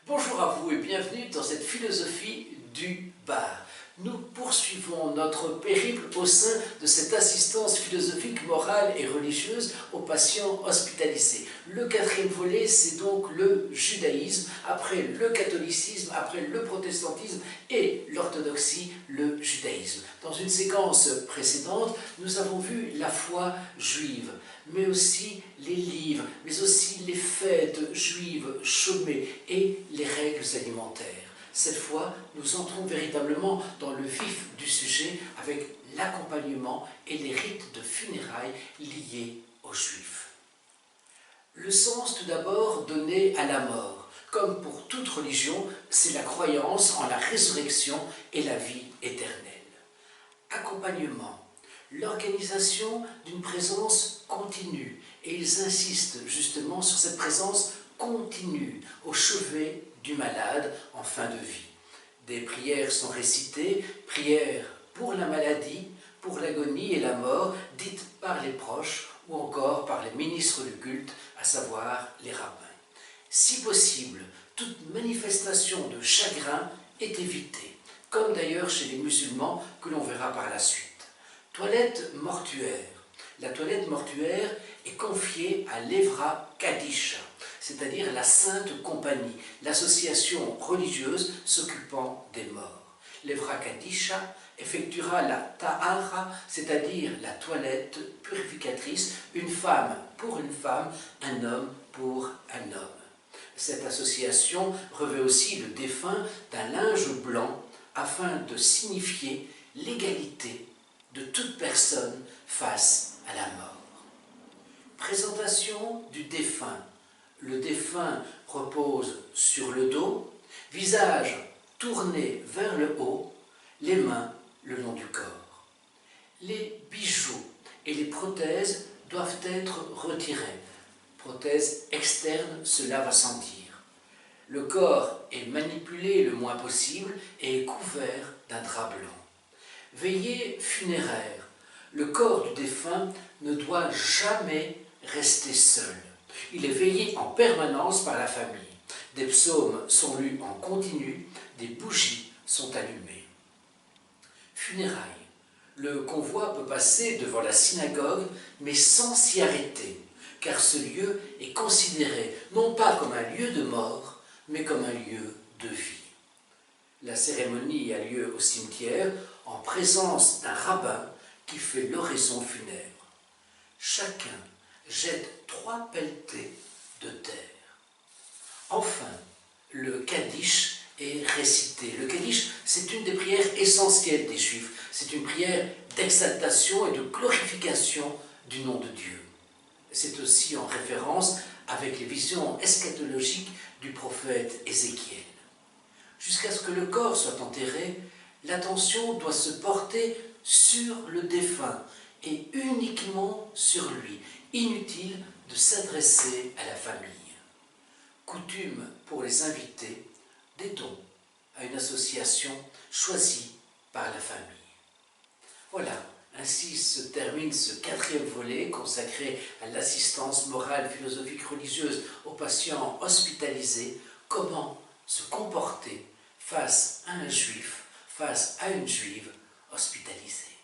Bonjour à vous et bienvenue dans cette philosophie du bar. Nous poursuivons notre périple au sein de cette assistance philosophique, morale et religieuse aux patients hospitalisés. Le quatrième volet, c'est donc le judaïsme, après le catholicisme, après le protestantisme et l'orthodoxie, le judaïsme. Dans une séquence précédente, nous avons vu la foi juive, mais aussi les livres, mais aussi les fêtes juives chômées et les règles alimentaires. Cette fois, nous entrons véritablement dans le vif du sujet avec l'accompagnement et les rites de funérailles liés aux Juifs. Le sens tout d'abord donné à la mort. Comme pour toute religion, c'est la croyance en la résurrection et la vie éternelle. Accompagnement. L'organisation d'une présence continue, et ils insistent justement sur cette présence continue au chevet du malade en fin de vie. Des prières sont récitées, prières pour la maladie, pour l'agonie et la mort, dites par les proches ou encore par les ministres du culte, à savoir les rabbins. Si possible, toute manifestation de chagrin est évitée, comme d'ailleurs chez les musulmans que l'on verra par la suite. Toilette mortuaire. La toilette mortuaire est confiée à l'Evra Kadisha, c'est-à-dire la Sainte Compagnie, l'association religieuse s'occupant des morts. L'Evra Kadisha effectuera la Tahara, c'est-à-dire la toilette purificatrice, une femme pour une femme, un homme pour un homme. Cette association revêt aussi le défunt d'un linge blanc afin de signifier l'égalité de toute personne face à la mort. Présentation du défunt. Le défunt repose sur le dos, visage tourné vers le haut, les mains le long du corps. Les bijoux et les prothèses doivent être retirés. Prothèses externes, cela va sans dire. Le corps est manipulé le moins possible et est couvert d'un drap blanc. Veillée funéraire. Le corps du défunt ne doit jamais rester seul. Il est veillé en permanence par la famille. Des psaumes sont lus en continu, des bougies sont allumées. Funérailles. Le convoi peut passer devant la synagogue, mais sans s'y arrêter, car ce lieu est considéré non pas comme un lieu de mort, mais comme un lieu de vie. La cérémonie a lieu au cimetière en présence d'un rabbin qui fait l'oraison funèbre. Chacun jette 3 pelletées de terre. Enfin, le Kaddish est récité. Le Kaddish, c'est une des prières essentielles des Juifs. C'est une prière d'exaltation et de glorification du nom de Dieu. C'est aussi en référence avec les visions eschatologiques du prophète Ézéchiel. Jusqu'à ce que le corps soit enterré, l'attention doit se porter sur le défunt et uniquement sur lui. Inutile de s'adresser à la famille. Coutume pour les invités, des dons à une association choisie par la famille. Voilà, ainsi se termine ce 4e volet consacré à l'assistance morale, philosophique, religieuse aux patients hospitalisés. Comment se comporter face à un juif, face à une juive hospitalisée.